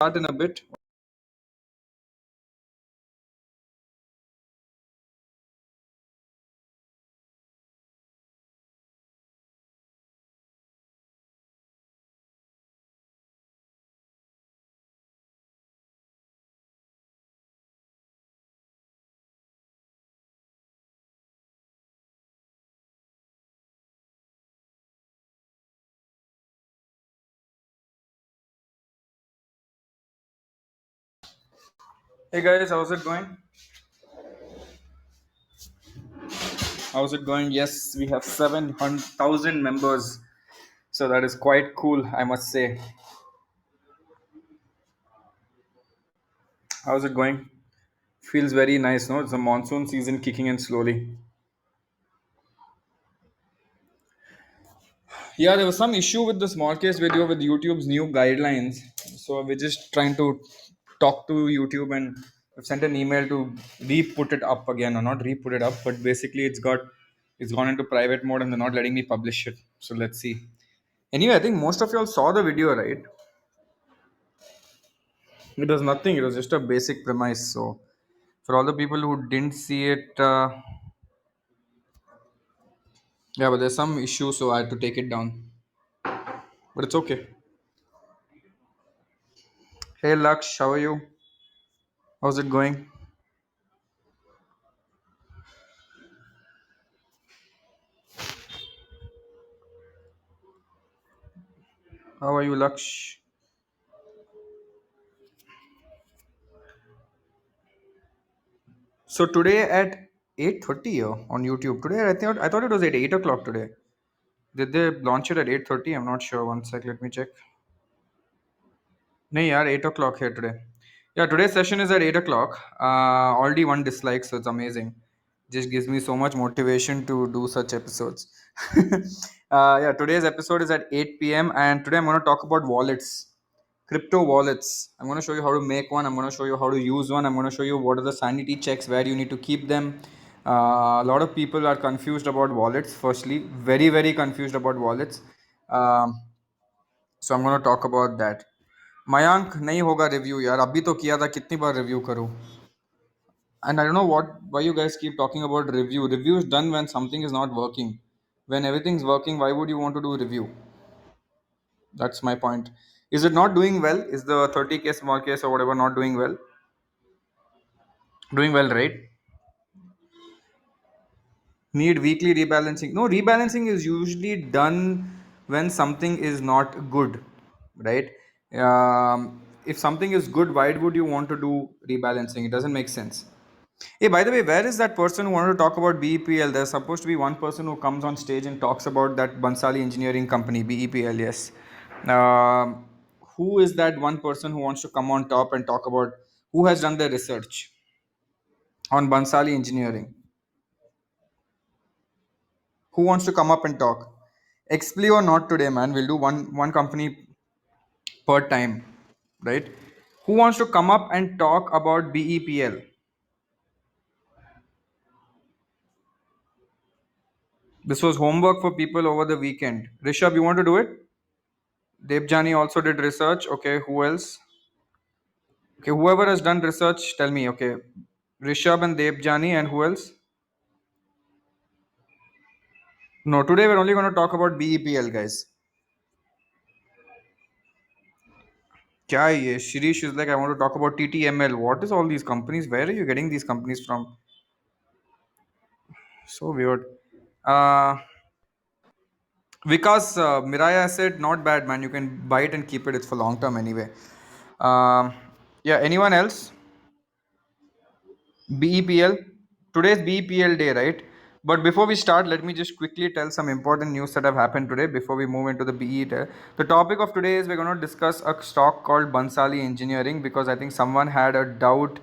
Start in a bit. Hey guys, how's it going? How's it going? Yes, we have 700,000 members. So that is quite cool, I must say. How's it going? Feels very nice, no? It's the monsoon season kicking in slowly. Yeah, there was some issue with the small case video with YouTube's new guidelines. So we're just trying to talk to YouTube and I've sent an email to re-put it up again, or not re-put it up, but basically it's gone into private mode and they're not letting me publish it. So let's see. Anyway, I think most of y'all saw the video, right? It was nothing. It was just a basic premise. So for all the people who didn't see it, yeah, but there's some issue, so I had to take it down. But it's okay. Hey Laksh, how are you? How's it going? How are you, Laksh? So today at 8:30 on YouTube. Today I thought it was at 8 o'clock today. Did they launch it at 8:30? I'm not sure. One sec, let me check. No, yeah, 8 o'clock here today. Yeah, today's session is at 8 o'clock. Already one dislike, so it's amazing. Just gives me so much motivation to do such episodes. Yeah, today's episode is at 8 p.m. and today I'm going to talk about wallets, crypto wallets. I'm going to show you how to make one. I'm going to show you how to use one. I'm going to show you what are the sanity checks, where you need to keep them. A lot of people are confused about wallets. Firstly, very, very confused about wallets. Um, so I'm going to talk about that. Mayank नहीं होगा review यार अभी तो किया था कितनी बार review करूं and I don't know what why you guys keep talking about review is done when something is not working when everything's working why would you want to do review that's my point is it not doing well is the 30k small case or whatever not doing well right need weekly rebalancing no rebalancing is usually done when something is not good right if something is good why would you want to do rebalancing it doesn't make sense. Hey, by the way, where is that person who wanted to talk about BEPL? There's supposed to be one person who comes on stage and talks about that Bansali Engineering Company, BEPL, yes. Who is that one person who wants to come on top and talk about who has done the research on Bansali Engineering? Who wants to come up and talk? Expli or not today, man. We'll do one company per time, right? Who wants to come up and talk about BEPL? This was homework for people over the weekend. Rishabh, you want to do it? Debjani also did research. Okay, who else? Okay, whoever has done research, tell me. Okay, Rishabh and Debjani, and who else? No, today we're only going to talk about BEPL, guys. Kya hai ye? Shirish is like, I want to talk about TTML. What is all these companies? Where are you getting these companies from? So weird. Uh, Vikas Miraya said, not bad, man. You can buy it and keep it. It's for long term anyway. Um, yeah, anyone else? BEPL. Today's BEPL day, right? But before we start, let me just quickly tell some important news that have happened today before we move into the BE day. The topic of today is we're going to discuss a stock called Bansali Engineering because I think someone had a doubt.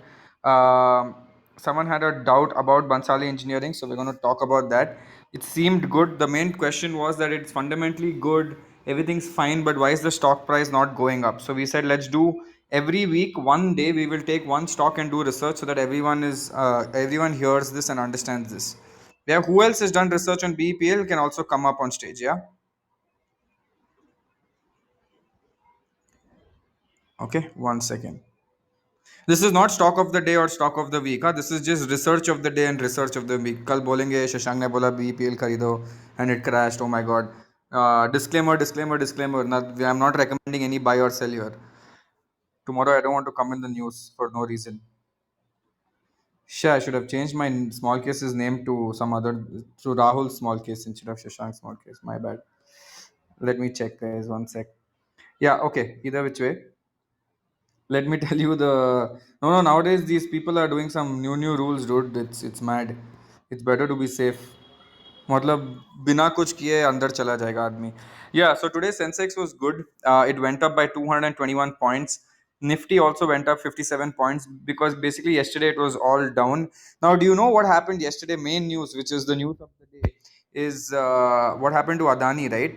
Someone had a doubt about Bansali Engineering, so we're going to talk about that. It seemed good. The main question was that it's fundamentally good, everything's fine, but why is the stock price not going up? So we said let's do every week one day we will take one stock and do research so that everyone hears this and understands this. Yeah, who else has done research on BEPL can also come up on stage. Yeah. Okay, 1 second. This is not stock of the day or stock of the week. This is just research of the day and research of the week. कल बोलेंगे शशांक ने बोला BPL खरीदो and it crashed. Oh my god. Disclaimer, disclaimer, disclaimer. Not, I'm not recommending any buy or sell here. Tomorrow I don't want to come in the news for no reason. Sure, I should have changed my small case's name to some other, to Rahul small case instead of Shashank small case. My bad. Let me check, guys. 1 sec. Yeah, okay. Either which way. Let me tell you the no, nowadays these people are doing some new rules, dude. It's mad. It's better to be safe. मतलब बिना कुछ किए अंदर चला जाएगा आदमी. Yeah, so today Sensex was good. It went up by 221 points. Nifty also went up 57 points because basically yesterday it was all down. Now, do you know what happened yesterday? Main news, which is the news of the day, is what happened to Adani, right?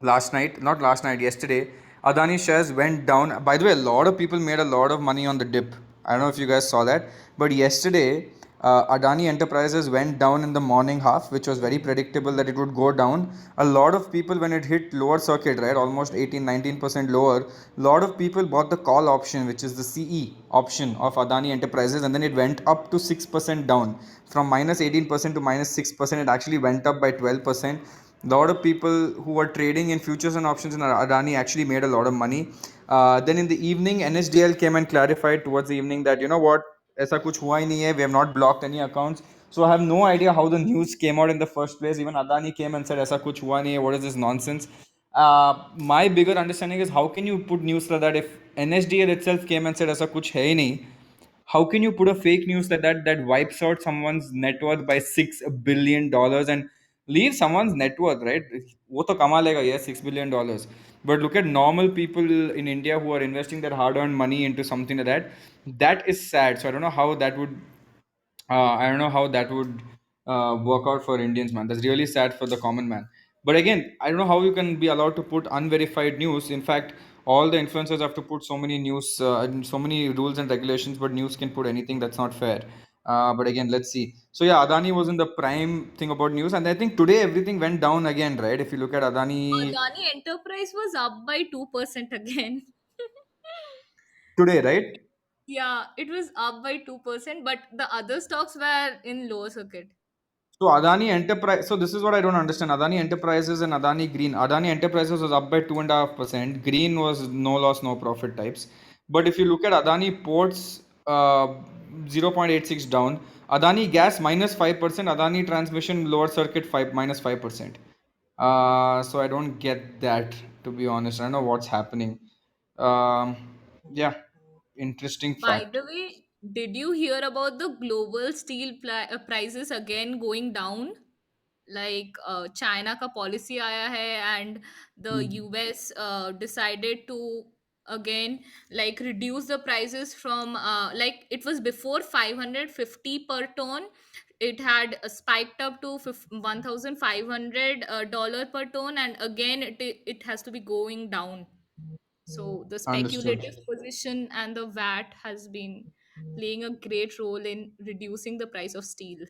Last night, not last night, yesterday, Adani shares went down. By the way, a lot of people made a lot of money on the dip. I don't know if you guys saw that, but yesterday, Adani Enterprises went down in the morning half, which was very predictable that it would go down. A lot of people, when it hit lower circuit, right, almost 18-19% lower, a lot of people bought the call option, which is the CE option of Adani Enterprises, and then it went up to 6% down. From minus 18% to minus 6%, it actually went up by 12%. A lot of people who were trading in futures and options in Adani actually made a lot of money. Then in the evening, NSDL came and clarified towards the evening that, you know what, ऐसा कुछ हुआ ही नहीं है. We have not blocked any accounts. So I have no idea how the news came out in the first place. Even Adani came and said ऐसा कुछ हुआ नहीं है. What is this nonsense? My bigger understanding is, how can you put news like that if NSDL itself came and said ऐसा कुछ है ही नहीं? How can you put a fake news like that wipes out someone's net worth by $6 billion and leave someone's net worth, right? वो तो कमा लेगा, yes, $6 billion, but look at normal people in India who are investing their hard-earned money into something like that. That is sad. So I don't know how that would work out for Indians, man. That's really sad for the common man. But again, I don't know how you can be allowed to put unverified news. In fact, all the influencers have to put so many news and so many rules and regulations, but news can put anything. That's not fair. But again, let's see. So yeah, Adani was in the prime thing about news, and I think today everything went down again, right? If you look at Adani Adani Enterprise was up by 2% again. today, right? Yeah, it was up by 2%, but the other stocks were in lower circuit. So Adani Enterprise. So this is what I don't understand. Adani Enterprises and Adani Green. Adani Enterprises was up by 2.5%. Green was no loss, no profit types. But if you look at Adani Ports, 0.86 down. Adani Gas minus 5%. Adani Transmission lower circuit 5%. So I don't get that, to be honest. I don't know what's happening. Um, yeah, interesting By fact. the way, did you hear about the global steel prices again going down? Like China का policy आया है and the US decided to again like reduce the prices from like it was before 550 per ton. It had spiked up to 1500 dollar per ton, and again it has to be going down. So the Understood. speculative position and the VAT has been playing a great role in reducing the price of steel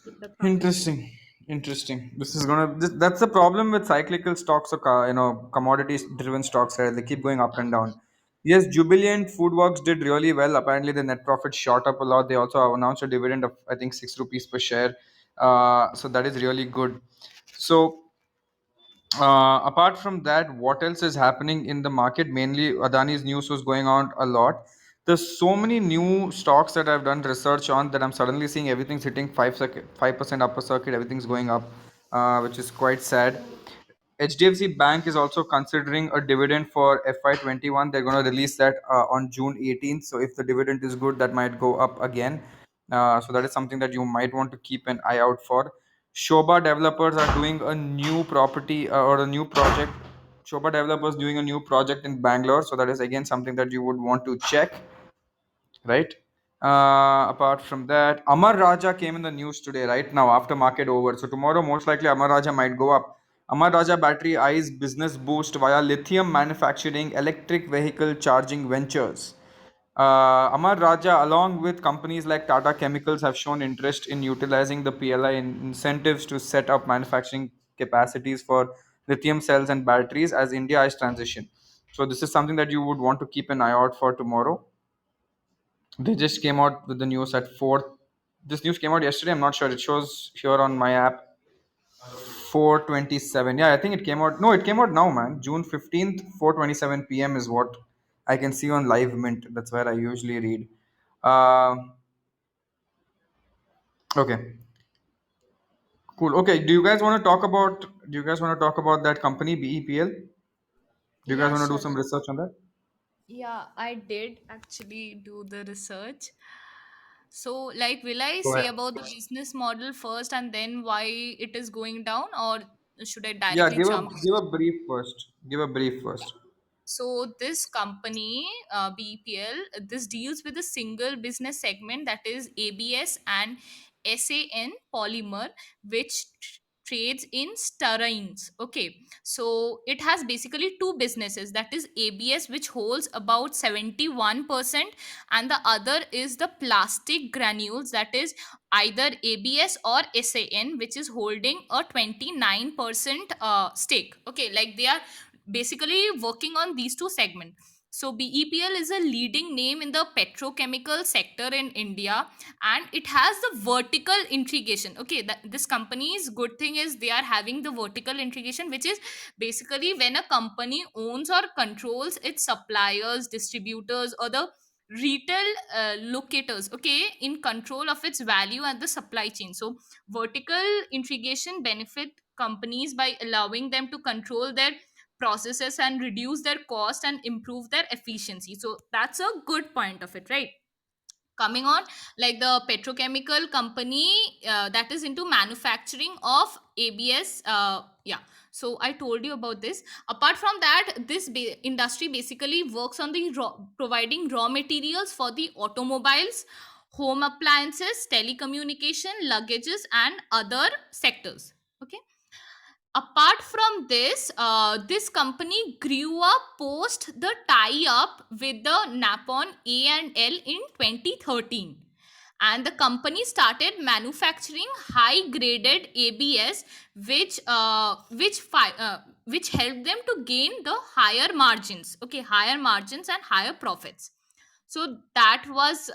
with the companies. Interesting. Interesting. That's the problem with cyclical stocks or commodities driven stocks, right? They keep going up and down. Yes, Jubilant Foodworks did really well. Apparently, the net profit shot up a lot. They also announced a dividend of, I think, 6 rupees per share. So that is really good. So apart from that, what else is happening in the market? Mainly, Adani's news was going on a lot. There's so many new stocks that I've done research on that I'm suddenly seeing everything's hitting 5% upper circuit, everything's going up, which is quite sad. HDFC Bank is also considering a dividend for FY21. They're going to release that on June 18th. So if the dividend is good, that might go up again. So that is something that you might want to keep an eye out for. Shoba developers are doing a new property or a new project. Shoba developers doing a new project in Bangalore. So that is again something that you would want to check, right? Apart from that, Amar Raja came in the news today, right now after market over. So tomorrow, most likely, Amar Raja might go up. Amar Raja Battery eyes business boost via lithium manufacturing, electric vehicle charging ventures. Amar Raja, along with companies like Tata Chemicals, have shown interest in utilizing the PLI incentives to set up manufacturing capacities for lithium cells and batteries as India is transition. So this is something that you would want to keep an eye out for tomorrow. They just came out with the news at 4. This news came out yesterday. I'm not sure. It shows here on my app 4:27. Yeah, I think it came out. No, it came out now, man. June 15th, 4:27 p.m. is what I can see on Live Mint. That's where I usually read. Uh, okay, cool. Okay, do you guys want to talk about that company BEPL? Do you guys Yeah, want to do sure. some research on that? Yeah, I did actually do the research. So, like, will I Go say ahead. about the business model first and then why it is going down, or should I Yeah, directly jump? give a brief first. Give a brief first. So this company, BPL, this deals with a single business segment, that is ABS and SAN polymer, which trades in styrenes. Okay, so it has basically two businesses, that is ABS, which holds about 71%, and the other is the plastic granules, that is either ABS or SAN, which is holding a 29% stake. Okay, like they are basically working on these two segments. So BEPL is a leading name in the petrochemical sector in India, and it has the vertical integration. Okay, this company's good thing is they are having the vertical integration, which is basically when a company owns or controls its suppliers, distributors, or the retail locators, okay, in control of its value and the supply chain. So vertical integration benefit companies by allowing them to control their processes and reduce their cost and improve their efficiency. So that's a good point of it, right? Coming on, like the petrochemical company that is into manufacturing of ABS. Yeah, so I told you about this. Apart from that, this industry basically works on the providing raw materials for the automobiles, home appliances, telecommunication, luggages, and other sectors. Okay, apart from this, this company grew up post the tie up with the Napon A&L in 2013, and the company started manufacturing high graded ABS, which helped them to gain the higher margins. Okay, higher margins and higher profits. So that was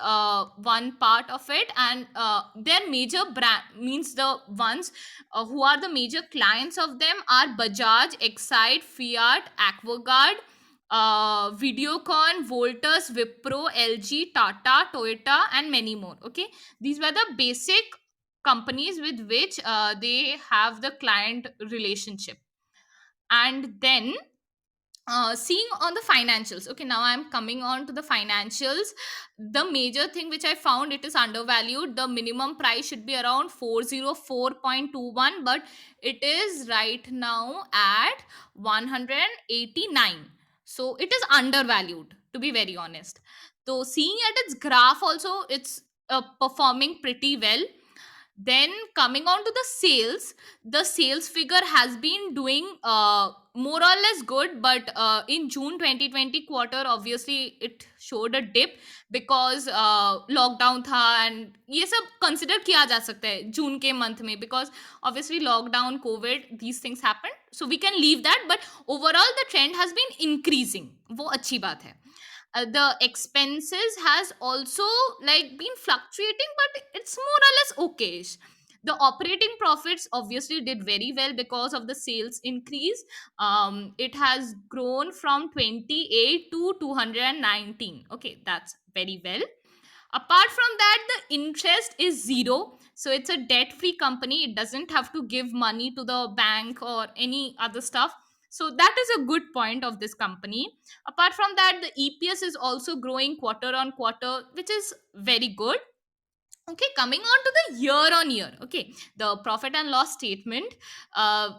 one part of it, and their major brand means the ones who are the major clients of them are Bajaj, Excite, Fiat, Aquaguard, Videocon, Voltus, Wipro, LG, Tata, Toyota, and many more. Okay, these were the basic companies with which they have the client relationship. And then seeing on the financials. Okay, now I'm coming on to the financials. The major thing which I found, it is undervalued. The minimum price should be around 404.21, but it is right now at 189. So it is undervalued, to be very honest. So seeing at its graph also, it's performing pretty well. Then coming on to the sales figure has been doing more or less good, but in June 2020 quarter, obviously it showed a dip because lockdown tha, and ये सब consider किया जा सकता है जून के month में, because obviously lockdown, covid, these things happened, so we can leave that. But overall the trend has been increasing, वो अच्छी बात है. The expenses has also like been fluctuating, but it's more or less okay. The operating profits obviously did very well because of the sales increase. It has grown from 28 to 219. Okay, that's very well. Apart from that, the interest is zero, so it's a debt free company. It doesn't have to give money to the bank or any other stuff. So that is a good point of this company. Apart from that, the EPS is also growing quarter on quarter, which is very good. Okay, coming on to the year on year. Okay, the profit and loss statement.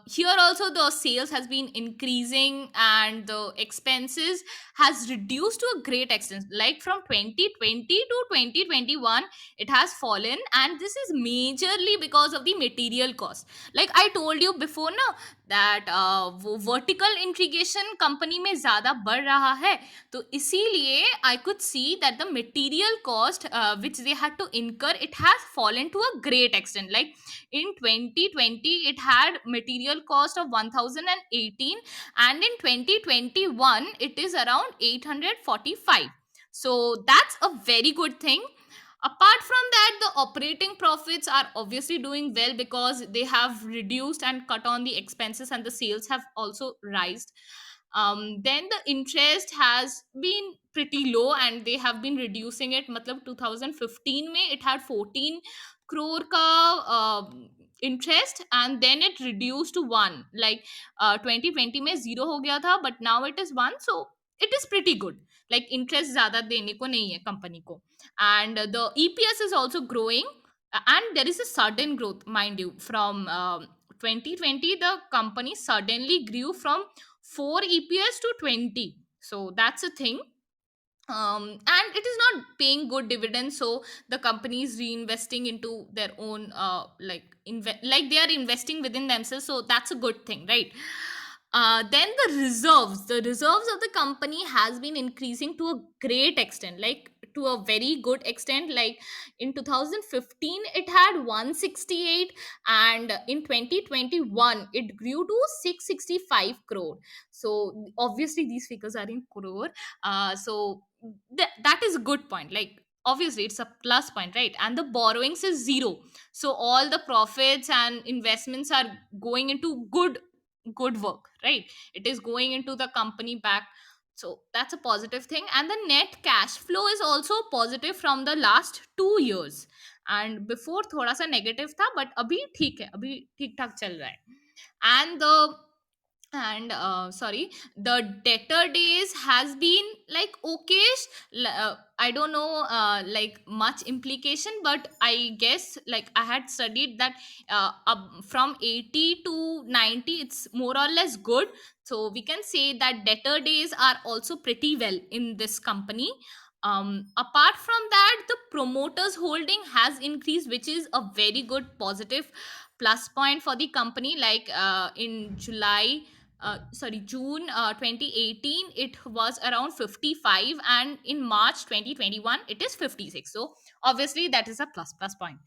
Here also the sales has been increasing and the expenses has reduced to a great extent. Like from 2020 to 2021, it has fallen, and this is majorly because of the material cost. Like I told you before, now that वो vertical integration company में ज़्यादा बढ़ रहा है, तो इसीलिए I could see that the material cost which they had to incur, it has fallen to a great extent. Like in 2020 it had material cost of 1018, and in 2021 it is around 845. So that's a very good thing. Apart from that, the operating profits are obviously doing well because they have reduced and cut on the expenses, and the sales have also rised. Then the interest has been pretty low and they have been reducing it. Matlab 2015 mein it had 14 crore ka interest, and then it reduced to 1. Like 2020 mein zero ho gaya tha, but now it is 1. So it is pretty good. Like interest ज़्यादा देने को नहीं है company को, and the EPS is also growing, and there is a sudden growth, mind you, from 2020 the company suddenly grew from 4 EPS to 20. So that's a thing. And it is not paying good dividends, so the company is reinvesting into their own like they are investing within themselves, so that's a good thing, right? Then the reserves of the company has been increasing to a great extent, like to a very good extent. Like in 2015 it had 168, and in 2021 it grew to 665 crore. So obviously these figures are in crore. So that is a good point. Like obviously it's a plus point, right? And the borrowings is zero, so all the profits and investments are going into good work, right? It is going into the company back. So that's a positive thing, and the net cash flow is also positive from the last 2 years. And before thoda sa negative tha, but abhi theek hai, abhi theek thak chal raha hai. And the and sorry, the debtor days has been like okayish. I don't know like much implication, but I guess like I had studied that from 80 to 90 it's more or less good. So we can say that debtor days are also pretty well in this company. Apart from that, the promoters holding has increased, which is a very good positive plus point for the company. Like in June 2018 it was around 55, and in March 2021 it is 56. So obviously that is a plus point.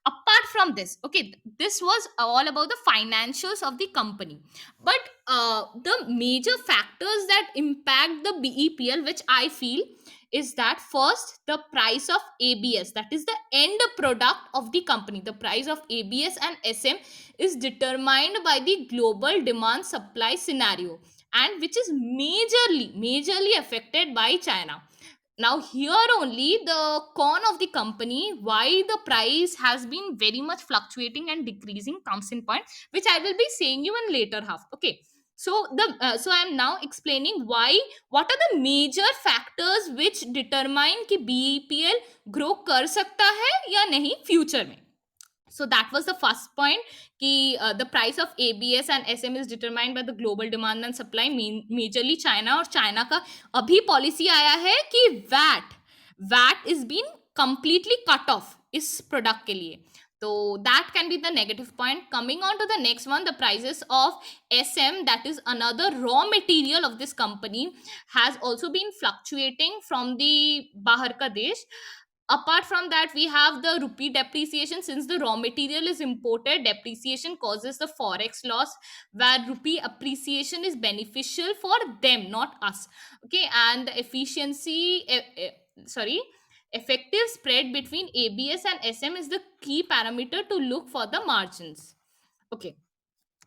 Apart from this, okay, this was all about the financials of the company. But the major factors that impact the BEPL, which I feel, is that first, the price of ABS, that is the end product of the company. The price of ABS and SM is determined by the global demand supply scenario, and which is majorly affected by China. Now here only the con of the company, why the price has been very much fluctuating and decreasing, comes in point, which I will be saying you in later half. Okay, so I am now explaining why, what are the major factors which determine कि BEPL grow कर सकता है या नहीं future में. So that was the first point, कि the price of ABS and SM is determined by the global demand and supply, majorly China. और China का अभी policy आया है कि VAT is been completely cut off इस product के लिए. So that can be the negative point. Coming on to the next one, the prices of SM, that is another raw material of this company, has also been fluctuating from the bahar ka desh. Apart from that, we have the rupee depreciation. Since the raw material is imported, depreciation causes the forex loss, where rupee appreciation is beneficial for them, not us. Okay, and the effective spread between ABS and SM is the key parameter to look for the margins. Okay,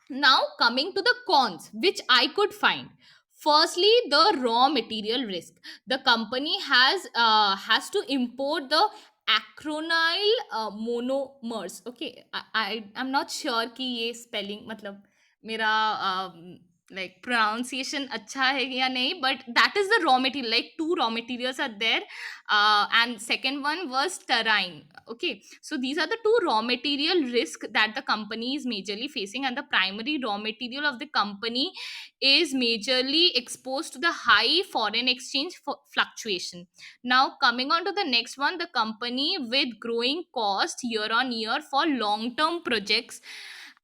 now coming to the cons which I could find. Firstly, the raw material risk. The company has to import the acronyl monomers. Okay, I'm not sure कि ये spelling मतलब मेरा like pronunciation अच्छा है या नहीं, but that is the raw material. Like two raw materials are there, and second one was terine. Okay, so these are the two raw material risk that the company is majorly facing, and the primary raw material of the company is majorly exposed to the high foreign exchange fluctuation. Now coming on to the next one, the company with growing cost year on year for long term projects.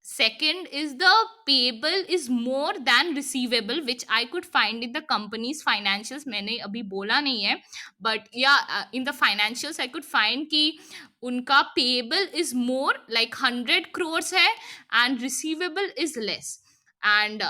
Second is the payable is more than receivable, which I could find in the company's financials. मैंने अभी बोला नहीं है, but yeah, in the financials I could find कि उनका payable is more like 100 crores है and receivable is less. And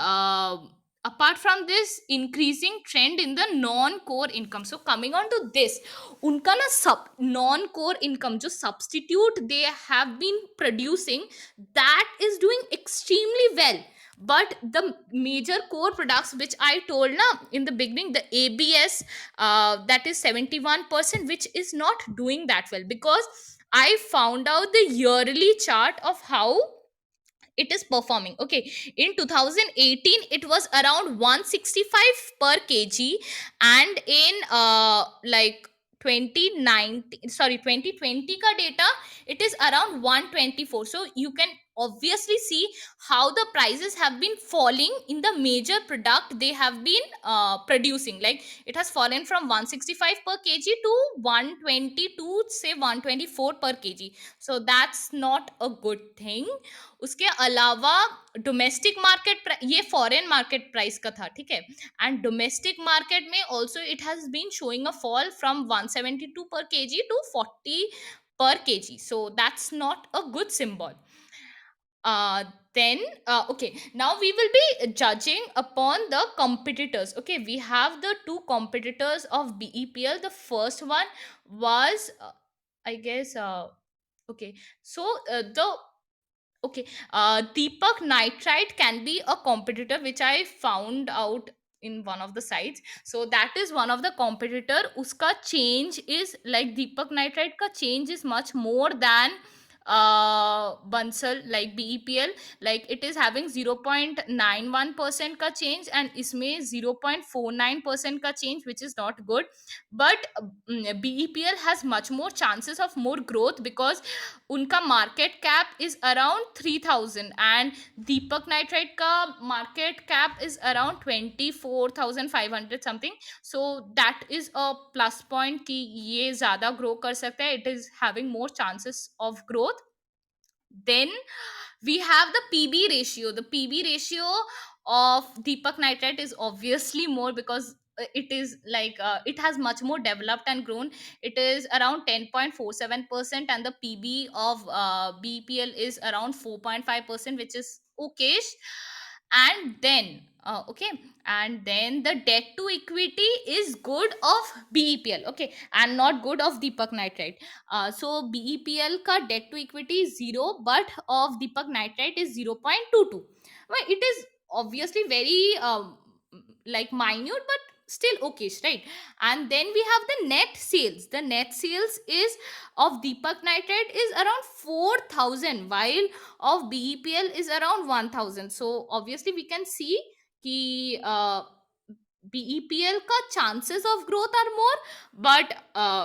apart from this, increasing trend in the non core income. So coming on to this, उनका ना सब non core income जो substitute they have been producing, that is doing extremely well. But the major core products which I told na in the beginning, the ABS, that is 71%, which is not doing that well, because I found out the yearly chart of how it is performing. Okay, in 2018 it was around 165 per kg, and in like 2019, sorry, 2020 ka data, it is around 124. So you can obviously see how the prices have been falling in the major product they have been producing. Like it has fallen from 165 per kg to 120 to say 124 per kg. So that's not a good thing. उसके अलावा domestic market, ये foreign market price का था, ठीक है, and domestic market में also it has been showing a fall from 172 पर kg to 40 per kg. So that's not a good symbol. Then okay, now we will be judging upon the competitors. Okay, we have the two competitors of BEPL. The first one was I guess okay, so the okay, Deepak Nitrite can be a competitor, which I found out in one of the sites. So that is one of the competitor. Uska change is like Deepak Nitrite ka change is much more than Bansal, like BEPL. Like it is having 0.91% ka change, and isme 0.49% ka change, which is not good. But BEPL has much more chances of more growth, because उनका market cap is around 3000 and Deepak Nitrite का market cap is around 24,500 something. So that is a plus point कि ये ज्यादा grow कर सकता है. It is having more chances of growth. Then we have the PB ratio. The PB ratio of Deepak Nitrite is obviously more, because it is like it has much more developed and grown. It is around 10.47%, and the PB of BPL is around 4.5%, which is okayish. And then okay, and then the debt to equity is good of BEPL, okay, and not good of Deepak Nitrite. So BEPL ka debt to equity is 0, but of Deepak Nitrite is 0.22. Well, it is obviously very like minute, but still okay, right? And then we have the net sales. The net sales is of Deepak Nitrite is around 4,000, while of BEPL is around 1,000. So obviously we can see कि BEPL का chances of growth are more, but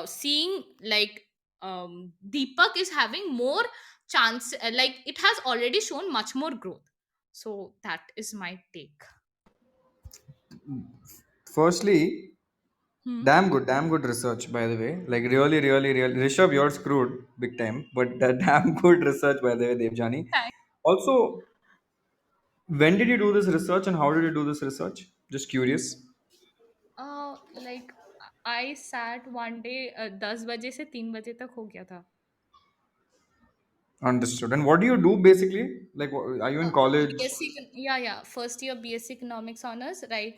seeing like Deepak is having more chance, like it has already shown much more growth. So that is my take. Firstly, Hmm. damn good research, by the way. Like really, really, really. Rishabh, you're screwed big time, but that damn good research, by the way, Devjani. Thank- Also, when did you do this research and how did you do this research? Just curious. like I sat one day 10 बजे से 3 बजे तक हो गया था. Understood. And what do you do basically? Like, are you in college? BSc, yeah, first year BSc economics honors, right?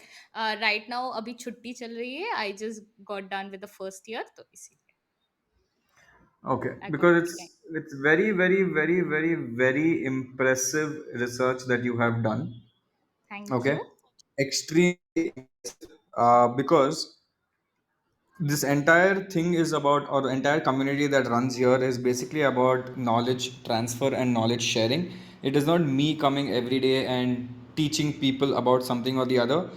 Right now अभी छुट्टी चल रही है. I just got done with the first year, तो इसीलिए Okay, I got because free time. it's very, very, very, very, very impressive research that you have done. Thank Okay, you. extremely, because this entire thing is about, or the entire community that runs here is basically about knowledge transfer and knowledge sharing. It is not me coming every day and teaching people about something or the other.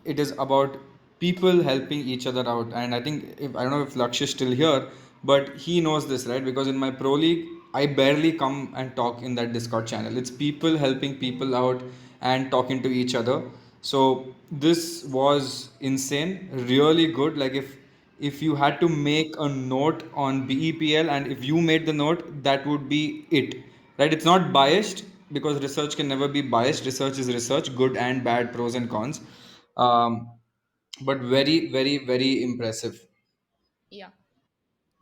It is about people helping each other out. And I think, if I don't know if Laksh is still here, but he knows this, right? Because in my pro league I barely come and talk in that Discord channel. It's people helping people out and talking to each other. So this was insane, really good. Like if you had to make a note on BEPL and if you made the note, that would be it. Right? It's not biased. because research can never be biased. Research is research, good and bad, pros and cons. Um, but very, very, very impressive. Yeah.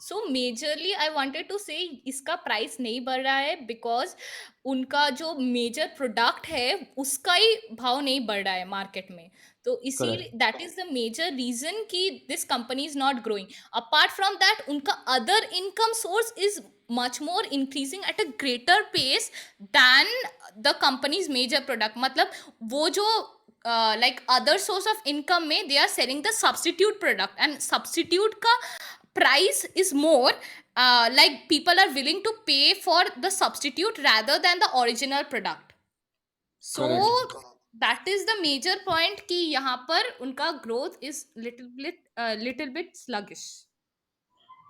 So majorly I wanted to say इसका price नहीं बढ़ रहा है because उनका जो major product है उसका ही भाव नहीं बढ़ रहा है मार्केट में, तो Correct. इसीलिए that is the major reason कि this company is not growing. Apart from that उनका other income source is much more increasing at a greater pace than the company's major product. मतलब वो जो like other source of income में they are selling the substitute product and substitute का price is more, like people are willing to pay for the substitute rather than the original product. So Correct. that is the major point कि यहाँ पर उनका growth is little bit sluggish.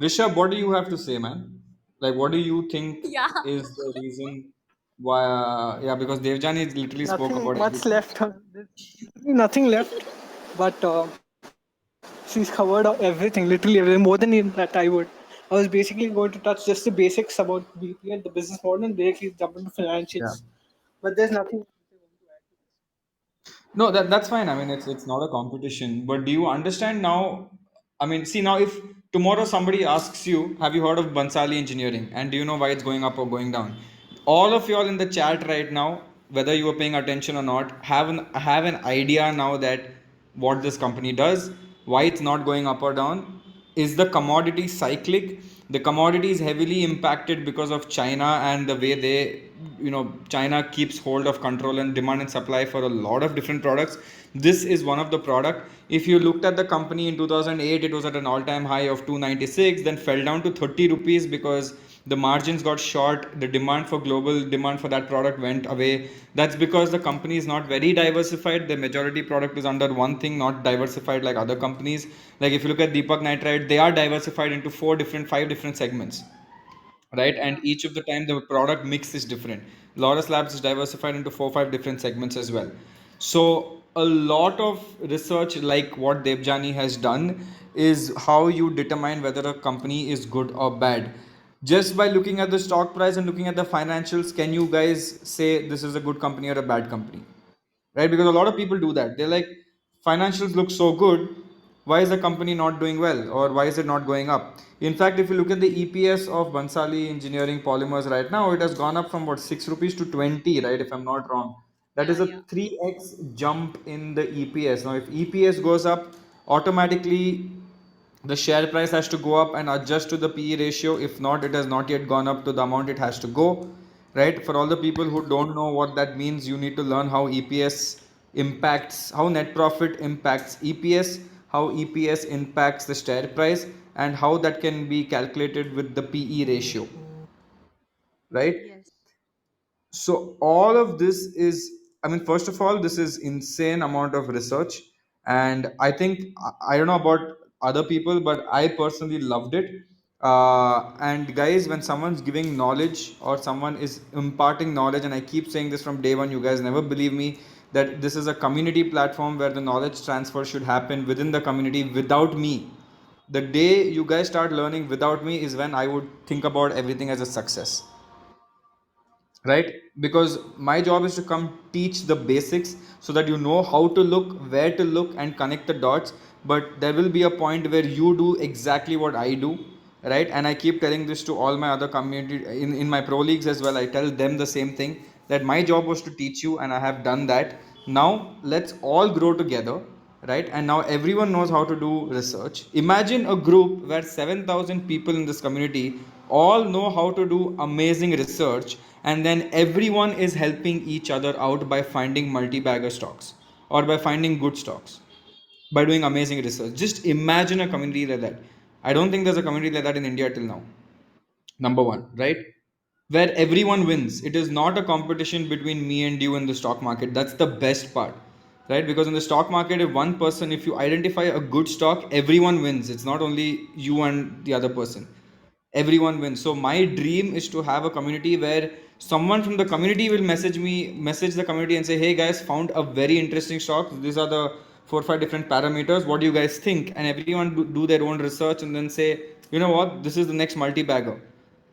Rishabh, what do you have to say, man? Like, what do you think Yeah. is the reason why? Yeah, because Devjani literally spoke Nothing about much everything. left. There's literally nothing left. But she's covered everything, literally everything, more than that I would. I was basically going to touch just the basics about BPL, the business model, and directly jump into Yeah. financials. But there's nothing. No, that's fine. I mean, it's not a competition. But do you understand now? I mean, see now, if tomorrow somebody asks you, have you heard of Bansali Engineering, and do you know why it's going up or going down? All of y'all in the chat right now, whether you are paying attention or not, have an idea now that what this company does, why it's not going up or down. Is the commodity cyclic? The commodity is heavily impacted because of China and the way they, China keeps hold of control and demand and supply for a lot of different products. This is one of the product. If you looked at the company in 2008, it was at an all-time high of 296, then fell down to 30 rupees because the margins got short, the demand for global demand for that product went away. That's because the company is not very diversified. The majority product is under one thing, not diversified like other companies. Like if you look at Deepak Nitrite, they are diversified into five different segments, right? And each of the time the product mix is different. Lotus Labs is diversified into 4 5 different segments as well. So a lot of research like what Debjani has done is how you determine whether a company is good or bad. Just by looking at the stock price and looking at the financials, can you guys say this is a good company or a bad company? Right? Because a lot of people do that. They're like, financials look so good. Why is the company not doing well, or why is it not going up? In fact, if you look at the EPS of Bansali Engineering Polymers right now, it has gone up from what 6 rupees to 20, right? If I'm not wrong, that Yeah, is a yeah. 3x jump in the EPS. Now, if EPS goes up, automatically the share price has to go up and adjust to the PE ratio. If not, it has not yet gone up to the amount it has to go, right? For all the people who don't know what that means, you need to learn how EPS impacts, how net profit impacts EPS, how EPS impacts the share price, and how that can be calculated with the PE ratio, right? Yes. So all of this is, I mean, first of all, this is insane amount of research, and I think I don't know about other people, but I personally loved it. And guys, when someone's giving knowledge or someone is imparting knowledge, and I keep saying this from day one, you guys never believe me, that this is a community platform where the knowledge transfer should happen within the community without me. The day you guys start learning without me is when I would think about everything as a success, right? Because my job is to come teach the basics so that you know how to look, where to look, and connect the dots. But there will be a point where you do exactly what I do, right? And I keep telling this to all my other community in my pro leagues as well. I tell them the same thing, that my job was to teach you and I have done that. Now let's all grow together, right? And now everyone knows how to do research. Imagine a group where 7,000 people in this community all know how to do amazing research, and then everyone is helping each other out by finding multi-bagger stocks or by finding good stocks by doing amazing research. Just imagine a community like that. I don't think there's a community like that in India till now. Number one, right? Where everyone wins. It is not a competition between me and you in the stock market. That's the best part, right? Because in the stock market, if you identify a good stock, everyone wins. It's not only you and the other person. Everyone wins. So my dream is to have a community where someone from the community will message the community and say, hey guys, found a very interesting stock. These are the 4 5 different parameters. What do you guys think? And everyone do their own research and then say, you know what, this is the next multi bagger.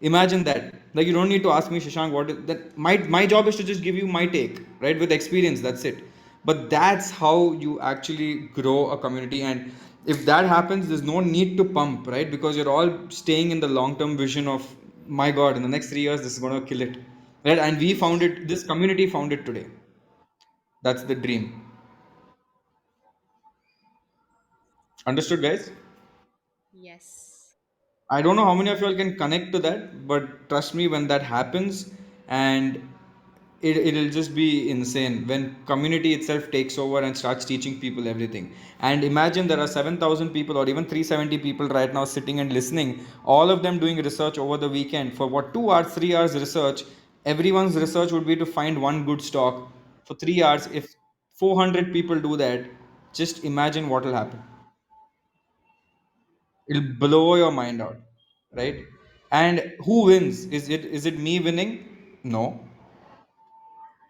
Imagine that. Like you don't need to ask me, Shashank, what is that? My job is to just give you my take, right? With experience, that's it. But that's how you actually grow a community. And if that happens, there's no need to pump, right? Because you're all staying in the long-term vision of, my God, in the next 3 years, this is gonna kill it. Right? And we found it, this community found it today. That's the dream. Understood, guys? Yes. I don't know how many of you all can connect to that, but trust me, when that happens, and it'll just be insane when community itself takes over and starts teaching people everything. And imagine there are 7,000 people or even 370 people right now sitting and listening, all of them doing research over the weekend for what, 2 hours, 3 hours research. Everyone's research would be to find one good stock for 3 hours. If 400 people do that, just imagine what will happen. It'll blow your mind out, right? And who wins? Is it me winning? No.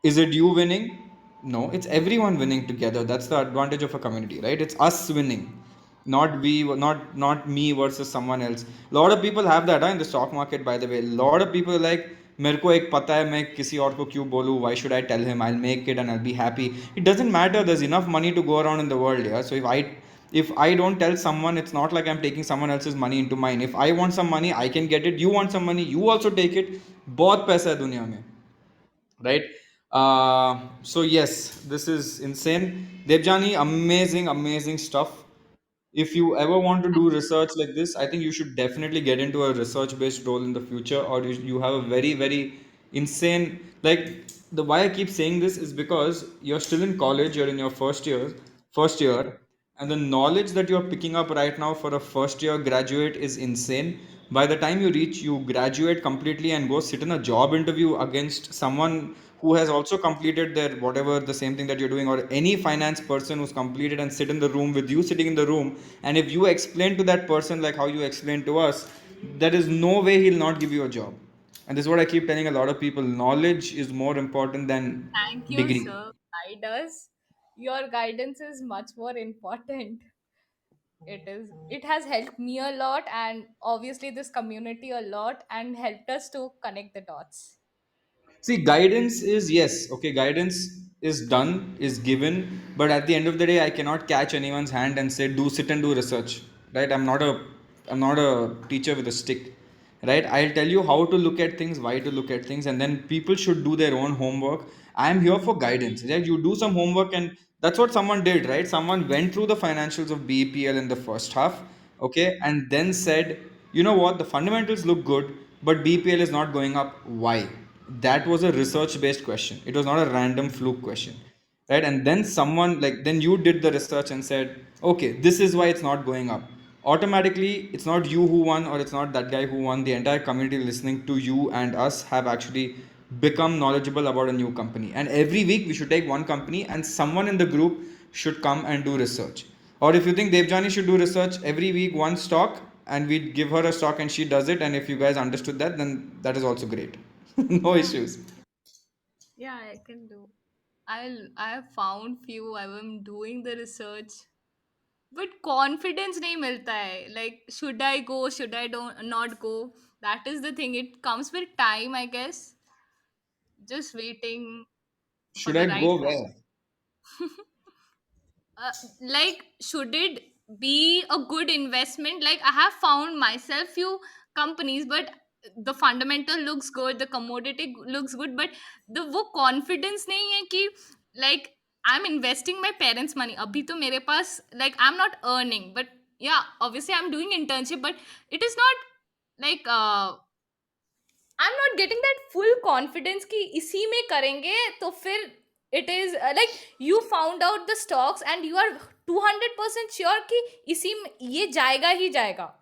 Is it you winning? No, it's everyone winning together. That's the advantage of a community, right? It's us winning, not we, not me versus someone else. A lot of people have that, in the stock market, by the way. A lot of people are like, मेरे को एक पता है, मैं किसी और को क्यों बोलूं, why should I tell him, I'll make it and I'll be happy. It doesn't matter, there's enough money to go around in the world. Yeah, so if I don't tell someone, it's not like I'm taking someone else's money into mine. If I want some money, I can get it. You want some money, you also take it. बहुत पैसा है दुनिया में, right? So yes, this is insane. Devjani, amazing stuff. If you ever want to do research like this, I think you should definitely get into a research based role in the future, or you have a very insane, like, the why I keep saying this is because you're still in college, you're in your first year, and the knowledge that you're picking up right now for a first year graduate is insane. By the time you graduate completely and go sit in a job interview against someone who has also completed their whatever, the same thing that you're doing, or any finance person who's completed, and sit in the room with you, sitting in the room, and if you explain to that person like how you explained to us, there is no way he'll not give you a job. And this is what I keep telling a lot of people: knowledge is more important than Thank you, degree. sir. Guide us. Your guidance is much more important. It has helped me a lot, and obviously this community a lot, and helped us to connect the dots. See, guidance is, yes, okay, guidance is done, is given, but at the end of the day, I cannot catch anyone's hand and say, do sit and do research, right? I'm not a teacher with a stick, right? I'll tell you how to look at things, why to look at things, and then people should do their own homework. I'm here for guidance, right? You do some homework, and that's what someone did, right? Someone went through the financials of BEPL in the first half, okay, and then said, you know what, the fundamentals look good, but BPL is not going up. Why? That was a research based question. It was not a random fluke question, right? And then someone, like, then you did the research and said, okay, this is why it's not going up. Automatically, it's not you who won, or it's not that guy who won. The entire community listening to you and us have actually become knowledgeable about a new company. And every week we should take one company, and someone in the group should come and do research. Or if you think Devjani should do research, every week one stock, and we give her a stock and she does it. And if you guys understood that, then that is also great. No issues. Yeah, I can do. I have found few. I am doing the research, but confidence नहीं मिलता है. Like, should I go? Should I don't not go? That is the thing. It comes with time, I guess. Just waiting for Should the I right go time. where? uh, like, should it be a good investment? Like, I have found myself few companies, but the fundamental looks good, the commodity looks good, but the वो confidence नहीं है कि, like, I'm investing my parents money. अभी तो मेरे पास, like, I'm not earning, but yeah, obviously I'm doing internship, but it is not like I'm not getting that full confidence कि इसी में करेंगे तो फिर it is like, you found out the stocks and you are 200% sure कि इसी में ये जाएगा ही जाएगा.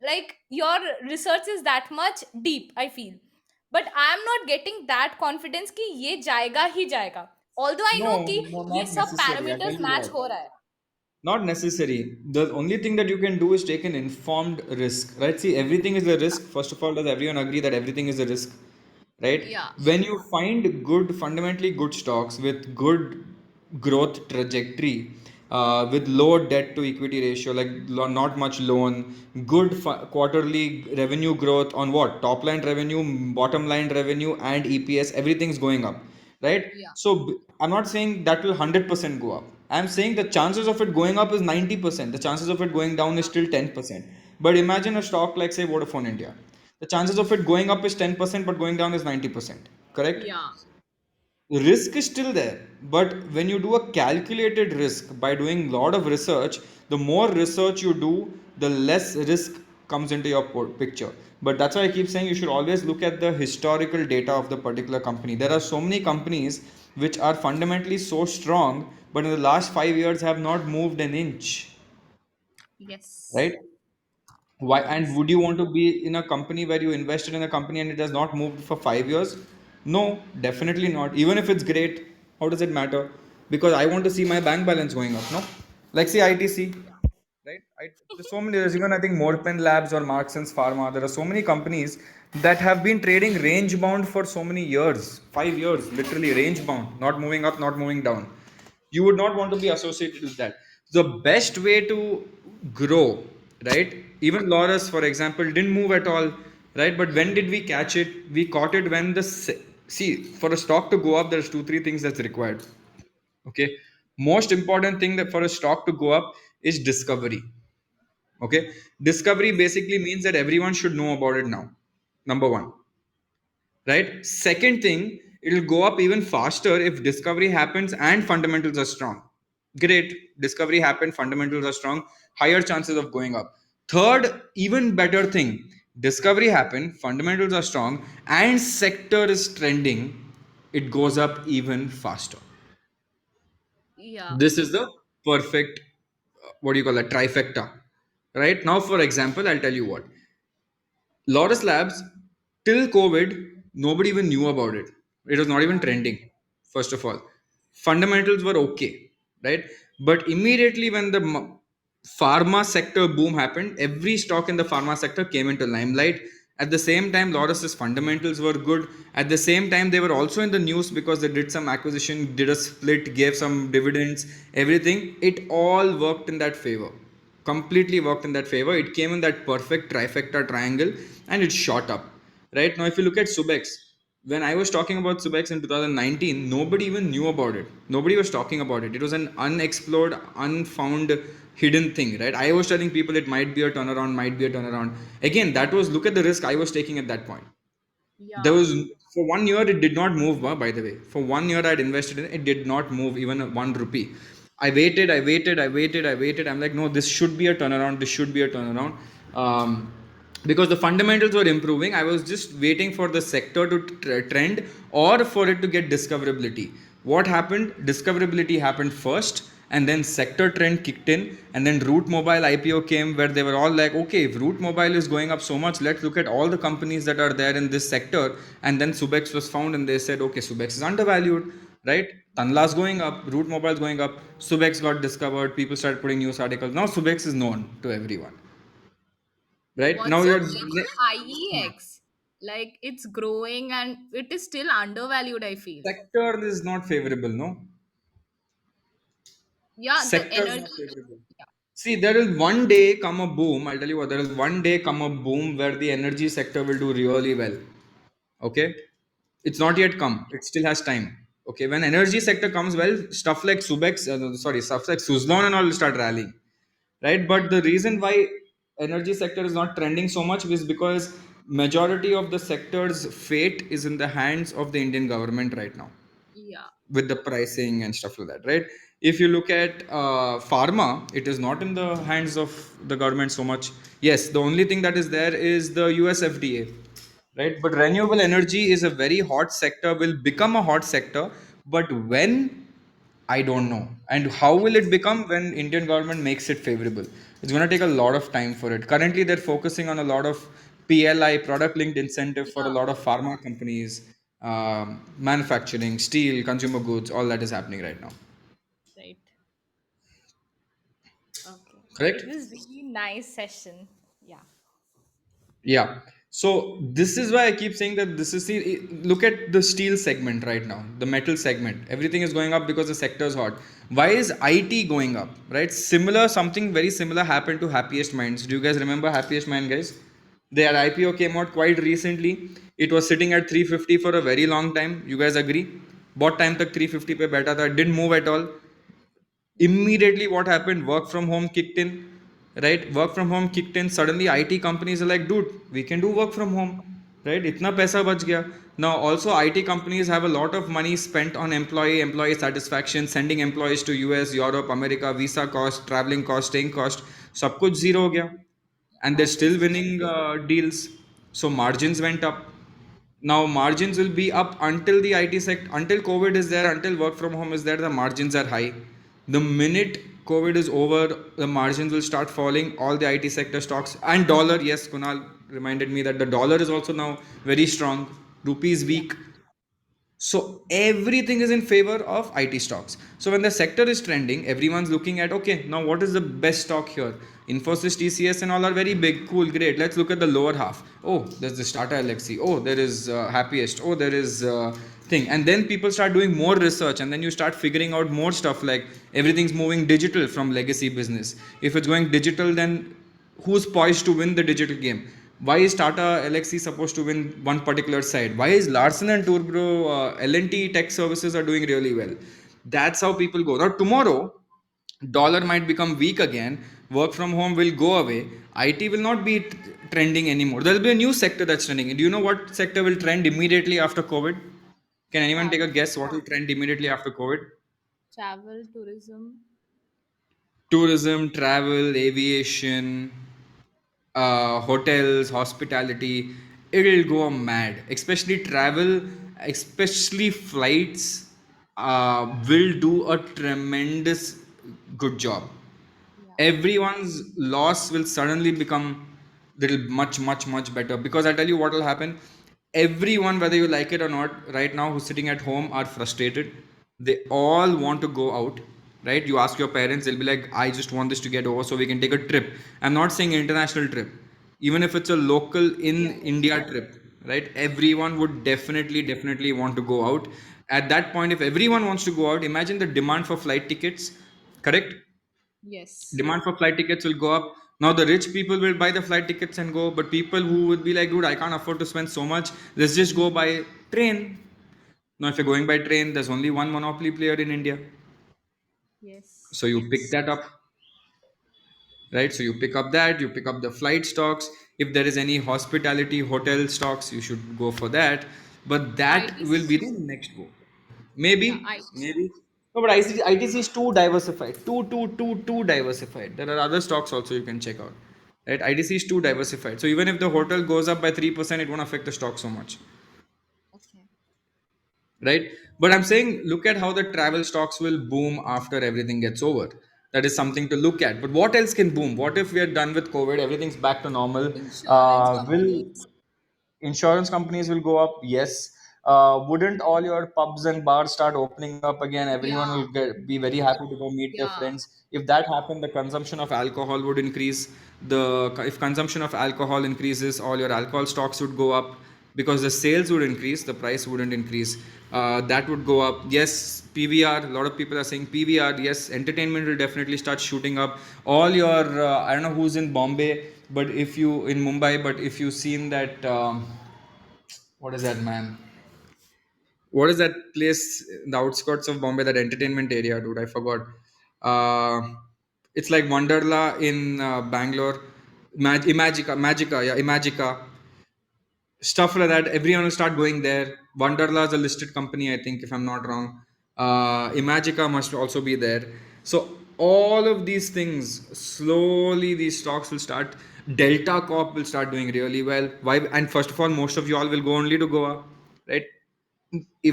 Like, your research is that much deep, I feel, but I am not getting that confidence कि ये जाएगा ही जाएगा, although I know No, कि no, ये not सब necessary. I'll tell parameters you match what. हो रहा है. Not necessary. The only thing that you can do is take an informed risk, right? See, everything is a risk. First of all, does everyone agree that everything is a risk, right? Yeah. When you find good, fundamentally good stocks with good growth trajectory, with low debt to equity ratio, like not much loan, good quarterly revenue growth on what? Top line revenue, bottom line revenue, and EPS, everything's going up, right? Yeah. So I'm not saying that will 100% go up. I'm saying the chances of it going up is 90%. The chances of it going down is still 10%. But imagine a stock like, say, Vodafone India. The chances of it going up is 10%, but going down is 90%. Correct? Yeah. Risk is still there, but when you do a calculated risk by doing a lot of research, the more research you do, the less risk comes into your picture. But that's why I keep saying you should always look at the historical data of the particular company. There are so many companies which are fundamentally so strong, but in the last 5 years have not moved an inch, Yes. right? Why? And Yes. would you want to be in a company where you invested in a company and it has not moved for 5 years? No, definitely not. Even if it's great, how does it matter? Because I want to see my bank balance going up. No, like say ITC, right? There's so many. There's even I think Morpen Labs or Marksans Pharma. There are so many companies that have been trading range bound for so many years, 5 years, literally range bound, not moving up, not moving down. You would not want to be associated with that. The best way to grow, right? Even Loris, for example, didn't move at all, right? But when did we catch it? We caught it when see, for a stock to go up, there's two three things that's required. Okay, most important thing that for a stock to go up is discovery. Okay, discovery basically means that everyone should know about it now. Number one, right? Second thing, it'll go up even faster if discovery happens and fundamentals are strong. Great, discovery happened, fundamentals are strong, higher chances of going up. Third, even better thing, discovery happened, fundamentals are strong, and sector is trending, it goes up even faster. Yeah. This is the perfect, what do you call that, trifecta. Right now, for example, I'll tell you what. Lotus Labs, till COVID, nobody even knew about it. It was not even Yeah. trending, first of all. Fundamentals were okay, right? But immediately when the pharma sector boom happened, every stock in the pharma sector came into limelight. At the same time, Lotus's fundamentals were good. At the same time, they were also in the news because they did some acquisition, did a split, gave some dividends, everything. It all worked in that favor, completely worked in that favor. It came in that perfect trifecta triangle and it shot up. Right now, if you look at Subex, when I was talking about Subex in 2019, nobody even knew about it. Nobody was talking about it. It was an unexplored, unfound, hidden thing. Right? I was telling people it might be a turnaround, might be a turnaround. Again, that was look at the risk I was taking at that point. There Yeah. was for 1 year it did not move. By the way, for 1 year I'd invested in it, it did not move even 1 rupee. I waited. I'm like, no, this should be a turnaround. This should be a turnaround. Because the fundamentals were improving. I was just waiting for the sector to trend or for it to get discoverability. What happened? Discoverability happened first, and then sector trend kicked in, and then Root Mobile IPO came where they were all like, okay, if Root Mobile is going up so much, let's look at all the companies that are there in this sector. And then Subex was found, and they said, okay, Subex is undervalued, right? Tanla's going up, Root Mobile's going up, Subex got discovered, people started putting news articles. Now Subex is known to everyone, right? Now What's your you're take on IEX? Like it's growing and it is still undervalued, I feel. sector is not favorable, no? Yeah, the Sector is energy. not favorable. Yeah. See, there will one day come a boom. I'll tell you what, there will one day come a boom where the energy sector will do really well. Okay, it's not Yeah. yet come, it still has time. Okay, when energy sector comes well, stuff like Subex, no, sorry, stuff like Suzlon and all will start rallying, right? But the reason why energy sector is not trending so much is because majority of the sector's fate is in the hands of the Indian government right now, Yeah. with the pricing and stuff like that, right? If you look at pharma, it is not in the hands of the government so much. Yes, the only thing that is there is the US FDA, right? But renewable energy is a very hot sector, will become a hot sector, but when, I don't know. And how will it Yes. become when Indian government makes it favorable? It's going to take a lot of time for it. Currently, they're focusing on a lot of PLI, product linked incentive for a Yeah. lot of pharma companies, manufacturing, steel, consumer goods, all that is happening right now. Right. Okay. Correct? It was really nice session. Yeah. Yeah. So this is why I keep saying that this is the look at the steel segment right now, the metal segment. Everything is going up because the sector is hot. Why is IT going up? Right? Similar, something very similar happened to Happiest Minds. Do you guys remember Happiest Mind, guys? Their IPO came out quite recently. It was sitting at 350 for a very long time. You guys agree? What time tak 350 pe बैठा था? It didn't move at all. Yeah. Immediately what happened, work from home kicked in, right? Work from home kicked in. Suddenly IT companies are like, dude, we can do work from home, right? Itna paisa bach gaya. Now also IT companies have a lot of money spent on employee satisfaction, sending employees to US, Europe, America, visa cost, traveling cost, staying cost, सब कुछ zero हो गया, and they're still Obviously. winning deals. So margins went up. Now margins will be up until the IT sector, until COVID is there, until work from home is there, the margins are high. The minute COVID is over, the margins will start falling. All the IT sector stocks and dollar. Yes, Kunal reminded me that the dollar is also now very strong. Rupee is Yeah. weak. So everything is in favor of IT stocks. So when the sector is trending, everyone's looking at, okay, now what is the best stock here? Infosys, TCS, and all are very big, cool, great. Let's look at the lower half. Oh, there's this Tata Elxsi. Oh, there is Happiest. Oh, there is thing. And then people start doing more research, and then you start figuring out more stuff like everything's moving digital from legacy business. If it's going digital, then who's poised to win the digital game? Why is Tata Elxsi supposed to win one particular side? Why is Larsen and Torbro, L&T Tech Services are doing really well? That's how people go. Now tomorrow, dollar might become weak again. Work from home will go away. IT will not be trending anymore. There will be a new sector that's trending. Do you know what sector will trend immediately after COVID? Can anyone take a Travel. guess what will trend immediately after COVID? Travel, tourism. Tourism, travel, aviation, hotels, hospitality, it'll go mad. Especially travel, especially flights, will do a tremendous good job. Yeah. Everyone's loss will suddenly become little much better, because I tell you what will happen. Everyone, whether you like it or not, right now who's sitting at home are frustrated. They all want to go out, right? You ask your parents, they'll be like, I just want this to get over so we can take a trip. I'm not saying international trip, even if it's a local in Yeah. India trip, right? Everyone would definitely want to go out. At that point, if everyone wants to go out, imagine the demand for flight tickets, correct? Yes. Demand for flight tickets will go up. Now the rich people will buy the flight tickets and go, but people who would be like, dude, I can't afford to spend so much, let's just go by train. Now if you're going by train, there's only one monopoly player in India, Yes. so you pick that up, right? So you pick up that, you pick up the flight stocks. If there is any hospitality hotel stocks, you should go for that, but that will be ITC. the next go. Yeah. Maybe, ITC. maybe. No, but ITC is too diversified. Too diversified. There are other stocks also you can check out. Right? ITC is too diversified. So even if the hotel goes up by 3%, it won't affect the stock so much. Okay. Right? But I'm saying, look at how the travel stocks will boom after everything gets over. That is something to look at. But what else can boom? What if we are done with COVID? Everything's back to normal. Insurance Will companies. insurance companies will go up? Yes. Wouldn't all your pubs and bars start opening up again? Everyone Yeah. will be very happy to go meet their Yeah. friends. If that happened, the consumption of alcohol would increase. The if consumption of alcohol increases, all your alcohol stocks would go up, because the sales would increase, the price wouldn't increase. That would go up. Yes, PVR. A lot of people are saying PVR. Yes, entertainment will definitely start shooting up. All your I don't know who's in Bombay, but if you in Mumbai, but if you've seen that. What is that, man? What is that place in the outskirts of Bombay? That entertainment area, dude. I forgot. Uh, it's like Wonderla in Bangalore. Magica, yeah, Imagica. Stuff like that. Everyone will start going there. Wonderla is a listed company, I think, if I'm not wrong. Imagica must also be there. So all of these things, slowly these stocks will start. Delta Corp will start doing really well. Why? And first of all, most of you all will go only to Goa, right?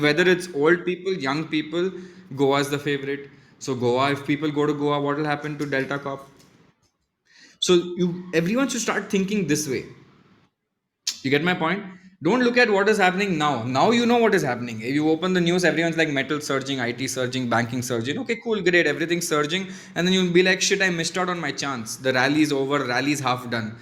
Whether Yeah. it's old people, young people, Goa is the favorite. So Goa, if people go to Goa, what will happen to Delta Corp? So everyone should start thinking this way. You get my point? Don't look at what is happening now. Now you know what is happening. If you open the news, everyone's like metal surging, IT surging, banking surging. Okay, cool, great, everything's surging. And then you'll be like, shit, I missed out on my chance. The rally is over, rally is half done.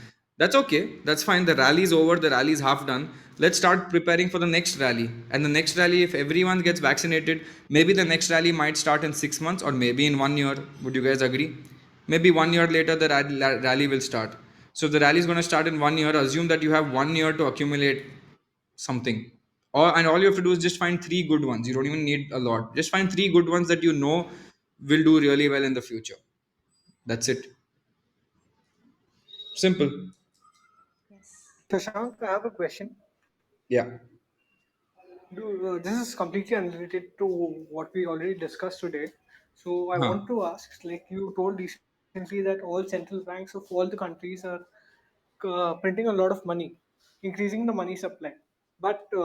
That's okay. That's fine. The rally is over. The rally is half done. Let's start preparing for the next rally. And the next rally, if everyone gets vaccinated, maybe the next rally might start in 6 months or maybe in 1 year. Would you guys agree? Maybe 1 year later, the rally will start. So if the rally is going to start in 1 year, assume that you have 1 year to accumulate something. And all you have to do is just find three good ones. You don't even need a lot. Just find three good ones that you know will do really well in the future. That's it. Simple. Yes. Shashank, I have a question. Yeah. This is completely unrelated to what we already discussed today. So I Huh. want to ask, like you told recently that all central banks of all the countries are printing a lot of money, increasing the money supply. But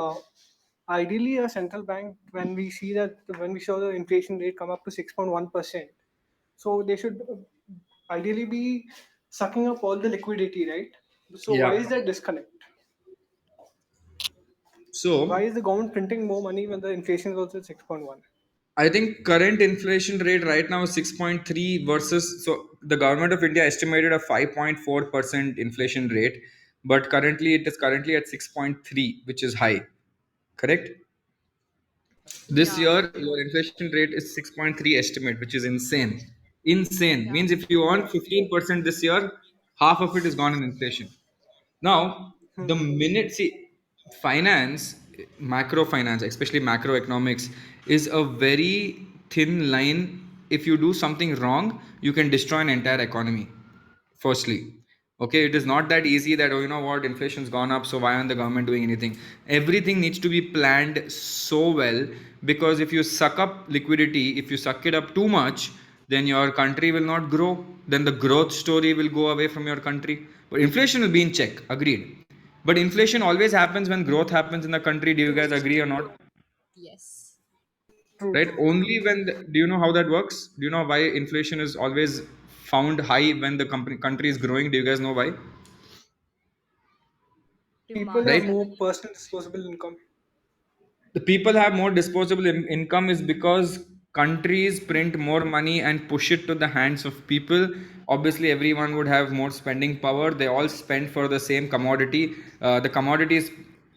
ideally, a central bank, when we saw the inflation rate come up to 6.1%, so they should ideally be sucking up all the liquidity, right? So why Yeah. is that disconnect? Why So is the government printing more money when the inflation is also 6.1? I think current inflation rate right now is 6.3 versus, so the government of India estimated a 5.4% inflation rate, but currently it is currently at 6.3, which is high. Correct? This Yeah. year your inflation rate is 6.3 estimate, which is insane. Insane. Yeah. Means if you earn Yeah. 15% this year, half of it is gone in inflation. Now, the Hmm. minute, see, finance, macro finance, especially macroeconomics, is a very thin line. If you do something wrong, you can destroy an entire economy. Firstly, okay, it is not that easy that, oh, you know what, inflation's gone up, so why aren't the government doing anything? Everything needs to be planned so well, because if you suck up liquidity, if you suck it up too much, then your country will not grow. Then the growth story will go away from your country. But inflation will be in check, agreed. But inflation always happens when growth happens in the country. Do you guys agree or not? Yes. True, Right? true, true. Only when do you know how that works? Do you know why inflation is always found high when the country is growing? Do you guys know why? People Demand have Right? more suddenly. personal disposable income. The people have more disposable income is because countries print more money and push it to the hands of people. Obviously everyone would have more spending power. They all spend for the same commodity. The commodities,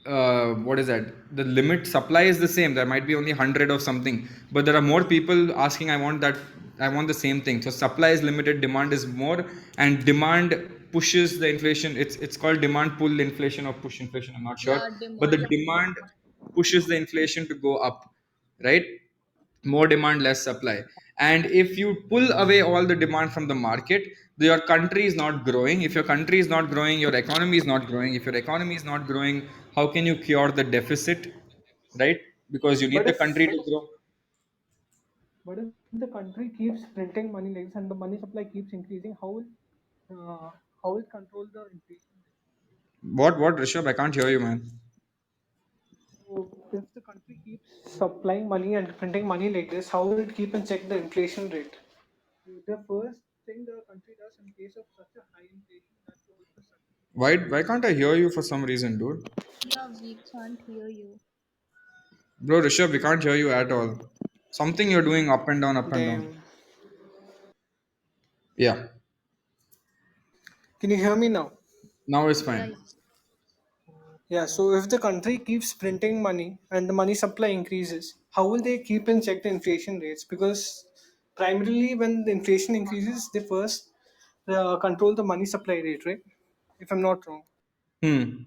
what is that, the limit supply is the same. There might be only 100 of something, but there are more people asking, I want that, I want the same thing. So supply is limited, demand is more, and demand pushes the inflation. It's called demand pull inflation or push inflation, I'm not sure. Yeah, But the demand. demand pushes the inflation to go up, right? More demand, less supply. And if you pull away all the demand from the market, your country is not growing. If your country is not growing, your economy is not growing. If your economy is not growing, how can you cure the deficit, right? Because you need But the if country to grow. but if the country keeps printing money like this and the money supply keeps increasing, how will control the inflation rate? What, Rishabh? I can't hear you, man. So if the country keeps supplying money and printing money like this, how will it keep and check the inflation rate? The first thing the country does in case of such a high inflation that all of a sudden Why can't I hear you for some reason, dude? Yeah, we can't hear you. Bro, Rishabh, we can't hear you at all. Something you're doing up and down, up and down. damn. Yeah, Can you hear me now? now it's Yeah. fine. Yeah, so if the country keeps printing money and the money supply increases, how will they keep and check the inflation rates? Because primarily when the inflation increases, they first control the money supply rate, right? If I'm not wrong. Hmm.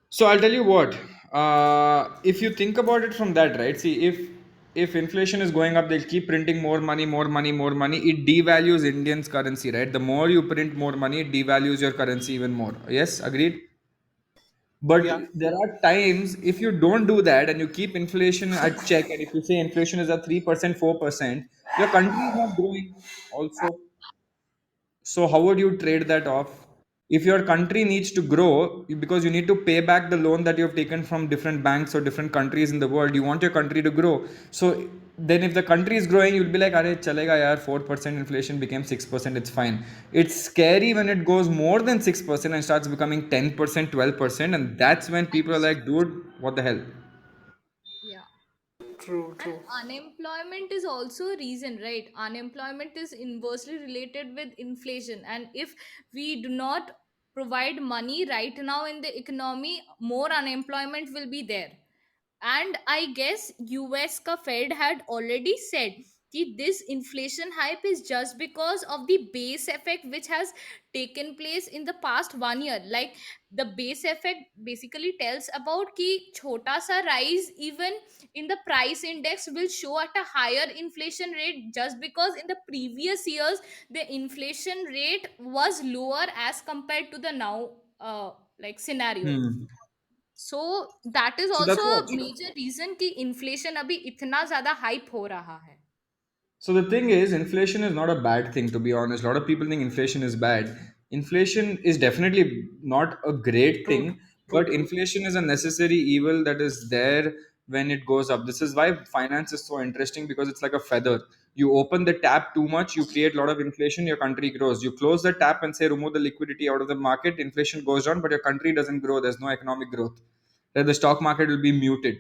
So I'll tell you what. If you think about it from that, right? See, if inflation is going up, they'll keep printing more money, more money, more money. It devalues Indian's currency, right? The more you print more money, it devalues your currency even more. Yes, agreed. But Yeah. there are times if you don't do that and you keep inflation at check, and if you say inflation is at 3%, 4%, your country is not growing. Also, so how would you trade that off? If your country needs to grow because you need to pay back the loan that you have taken from different banks or different countries in the world, you want your country to grow. So then if the country is growing, you'll be like, "Arey, chalega yaar, 4% inflation became 6%, it's fine." It's scary when it goes more than 6% and starts becoming 10%, 12%, and that's when people are like, dude, what the hell? Yeah. True, And true. unemployment is also a reason, right? Unemployment is inversely related with inflation. And if we do not provide money right now in the economy, more unemployment will be there. And I guess US ka Fed had already said that this inflation hype is just because of the base effect which has taken place in the past 1 year. Like, the base effect basically tells about ki chota sa rise even in the price index will show at a higher inflation rate, just because in the previous years the inflation rate was lower as compared to the now like scenario. Hmm. So that is So also that's what. a major reason कि inflation अभी इतना ज़्यादा hype हो रहा है. So the thing is, inflation is not a bad thing, to be honest. A lot of people think inflation is bad. Inflation is definitely not a great True, thing, true, but true. inflation is a necessary evil that is there when it goes up. This is why finance is so interesting, because it's like a feather. You open the tap too much, you create a lot of inflation, your country grows. You close the tap and say remove the liquidity out of the market, inflation goes down, but your country doesn't grow. There's no economic growth. Then the stock market will be muted,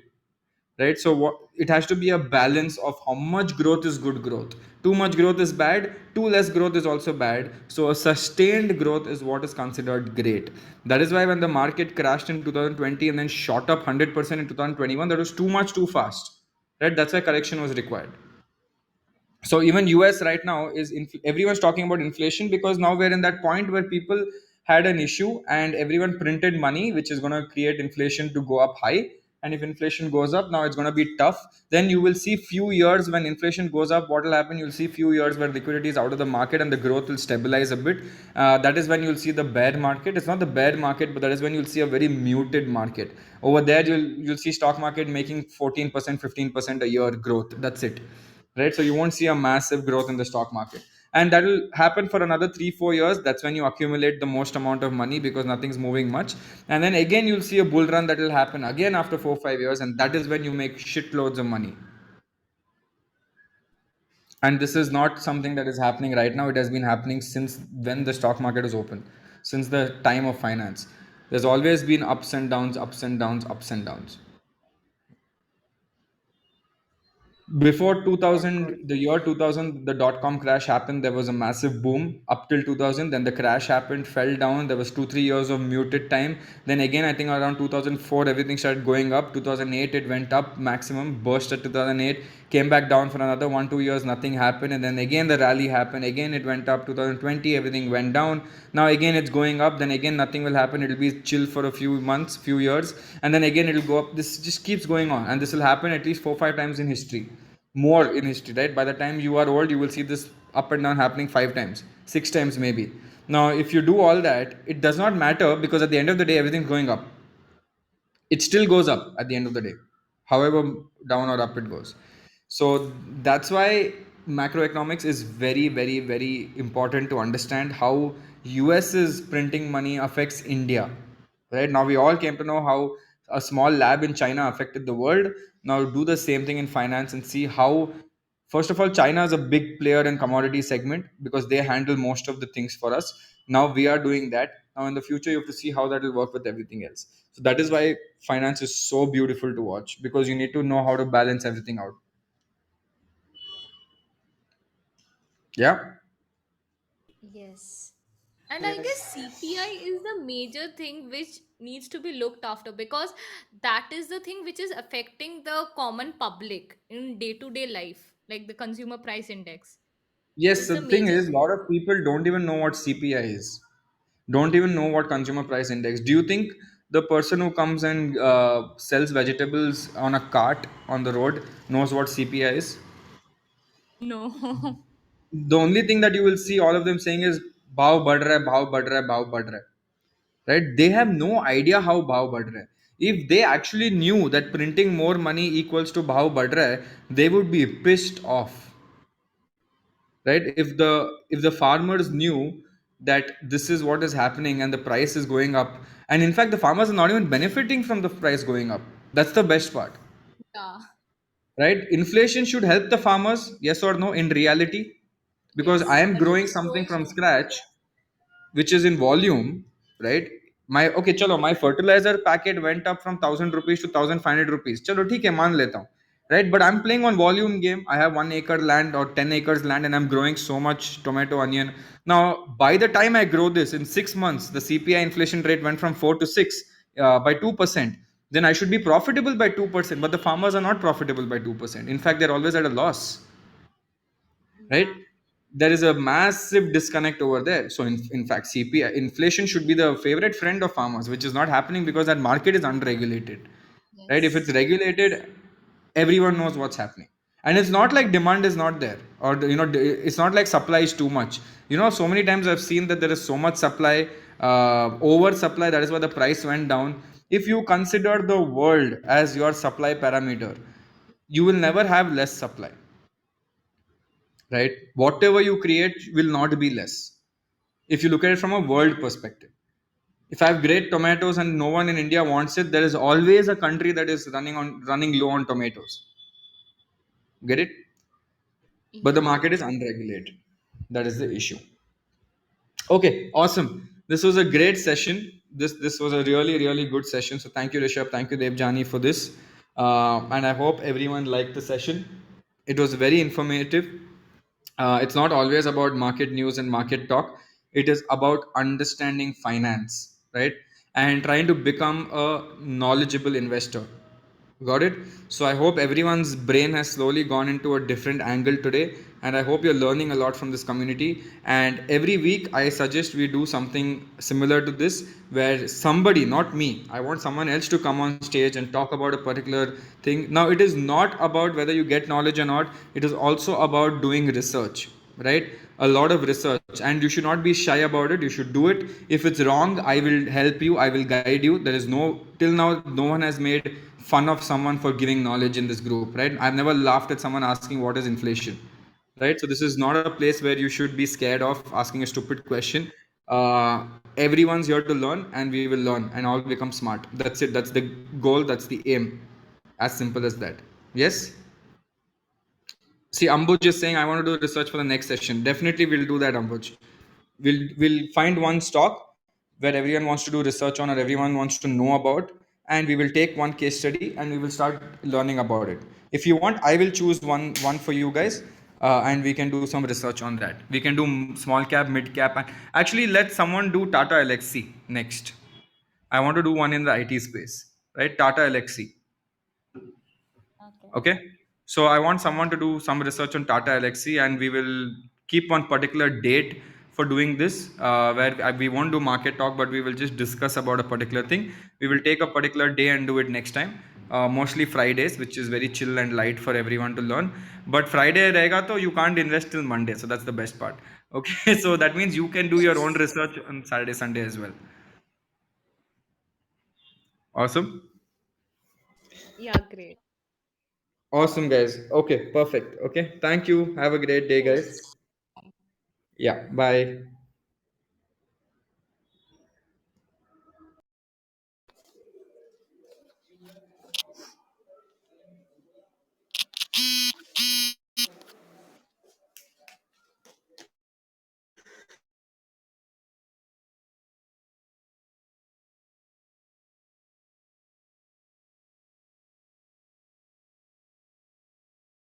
right? So what, it has to be a balance of how much growth is good growth. Too much growth is bad, too less growth is also bad. So a sustained growth is what is considered great. That is why when the market crashed in 2020 and then shot up 100% in 2021, that was too much too fast, right? That's why correction was required. So even US right now is everyone's talking about inflation, because now we're in that point where people had an issue and everyone printed money, which is going to create inflation to go up high. And if inflation goes up, now it's going to be tough. Then you will see few years when inflation goes up, what will happen? You'll see few years where liquidity is out of the market and the growth will stabilize a bit. That is when you'll see the bear market. It's not the bear market, but that is when you'll see a very muted market. Over there, you'll see stock market making 14%, 15% a year growth. That's it, right? So you won't see a massive growth in the stock market, and that will happen for another 3 4 years. That's when you accumulate the most amount of money, because nothing's moving much. And then again you'll see a bull run that will happen again after 4 5 years, and that is when you make shitloads of money. And this is not something that is happening right now. It has been happening since when the stock market is open, since the time of finance. There's always been ups and downs, ups and downs, ups and downs. Before Got it, got 2000, it. the year 2000, the dot com crash happened. There was a massive boom up till 2000. Then the crash happened, fell down. There was 2 3 years of muted time. Then again, I think around 2004, everything started going up. 2008, it went up maximum, burst at 2008, came back down for another 1 2 years, nothing happened. And then again, the rally happened. Again, it went up. 2020, everything went down. Now again, it's going up. Then again, nothing will happen. It'll be chill for a few months, few years. And then again, it'll go up. This just keeps going on. And this will happen at least 4 5 times in history, more in history, right? By the time you are old, you will see this up and down happening 5 times, 6 times maybe. Now if you do all that, it does not matter, because at the end of the day everything's going up. It still goes up at the end of the day, however down or up it goes. So that's why macroeconomics is very very very important to understand how US's printing money affects India. Right now we all came to know how a small lab in China affected the world. Now do the same thing in finance and see how, first of all, China is a big player in commodity segment because they handle most of the things for us. Now we are doing that. Now in the future you have to see how that will work with everything else. So that is why finance is so beautiful to watch, because you need to know how to balance everything out. Yeah. Yes. And I Yes. guess CPI is the major thing which needs to be looked after, because that is the thing which is affecting the common public in day to day life, like the consumer price index Yes, is so the the thing major is, a thing. lot of people don't even know what CPI is, don't even know what consumer price index. Do you think the person who comes and sells vegetables on a cart on the road knows what CPI is? No. The only thing that you will see all of them saying is bhav bad raha hai, bhav bad raha hai, bhav bad raha hai. Right? They have no idea how bhav bad raha hai. If they actually knew that printing more money equals to bhav bad raha hai, they would be pissed off. Right? If the farmers knew that this is what is happening and the price is going up, and in fact the farmers are not even benefiting from the price going up. That's the best part. Yeah. Right? Inflation should help the farmers, yes or no, in reality? Because I Yes, am but growing it's something going from up. scratch, which is in volume, right? My, okay chalo, my fertilizer packet went up from 1000 rupees to 1500 rupees, chalo theek hai, मान लेता हूँ. right? But I'm playing on volume game. I have 1 acre land or 10 acres land, and I'm growing so much tomato, onion. Now, by the time I grow this in 6 months, the CPI inflation rate went from 4 to 6 by 2%. Then I should be profitable by 2%, but the farmers are not profitable by 2%. In fact, they're always at a loss, right? Yeah. There is a massive disconnect over there. So in fact, CPI inflation should be the favorite friend of farmers, which is not happening because that market is unregulated, right? If it's Yes. regulated, everyone knows what's happening. And it's not like demand is not there, or it's not like supply is too much. So many times I've seen that there is so much supply, over supply. That is why the price went down. If you consider the world as your supply parameter, you will never have less supply, right? Whatever you create will not be less if you look at it from a world perspective. If I have great tomatoes and no one in India wants it, there is always a country that is running low on tomatoes. Get it? But the Yeah. market is unregulated. That is the issue. Okay, awesome. This was a great session. This was a really really good session. So thank you, Rishabh. Thank you, Devjani, for this. And I hope everyone liked the session. It was very informative. It's not always about market news and market talk. It is about understanding finance, right? And trying to become a knowledgeable investor. Got it? So I hope everyone's brain has slowly gone into a different angle today, and I hope you're learning a lot from this community. And every week, I suggest we do something similar to this, where somebody, not me, I want someone else to come on stage and talk about a particular thing. Now, it is not about whether you get knowledge or not, it is also about doing research, right? A lot of research, and you should not be shy about it. You should do it. If it's wrong, I will help you, I will guide you. There is no, till now, no one has made fun of someone for giving knowledge in this group, right? I've never laughed at someone asking what is inflation, right? So this is not a place where you should be scared of asking a stupid question. Everyone's here to learn, and we will learn and all become smart. That's it. That's the goal. That's the aim. As simple as that. Yes. See, Ambuj is saying I want to do research for the next session. Definitely, we'll do that, Ambuj. We'll find one stock where everyone wants to do research on or everyone wants to know about, and we will take one case study and we will start learning about it. If you want, I will choose one for you guys, and we can do some research on that. We can do small cap, mid cap, and actually let someone do Tata Elxsi next. I want to do one in the IT space, right? Tata Elxsi. Okay. Okay. So I want someone to do some research on Tata Elxsi, and we will keep one particular date for doing this, where we won't do market talk, but we will just discuss about a particular thing. We will take a particular day and do it next time. Mostly Fridays, which is very chill and light for everyone to learn. But Friday रहेगा तो you can't invest till Monday, so that's the best part. Okay, so that means you can do your own research on Saturday, Sunday as well. Awesome. Yeah, great. Awesome, guys. Okay, perfect. Okay, thank you. Have a great day, guys. Yes. Yeah, bye.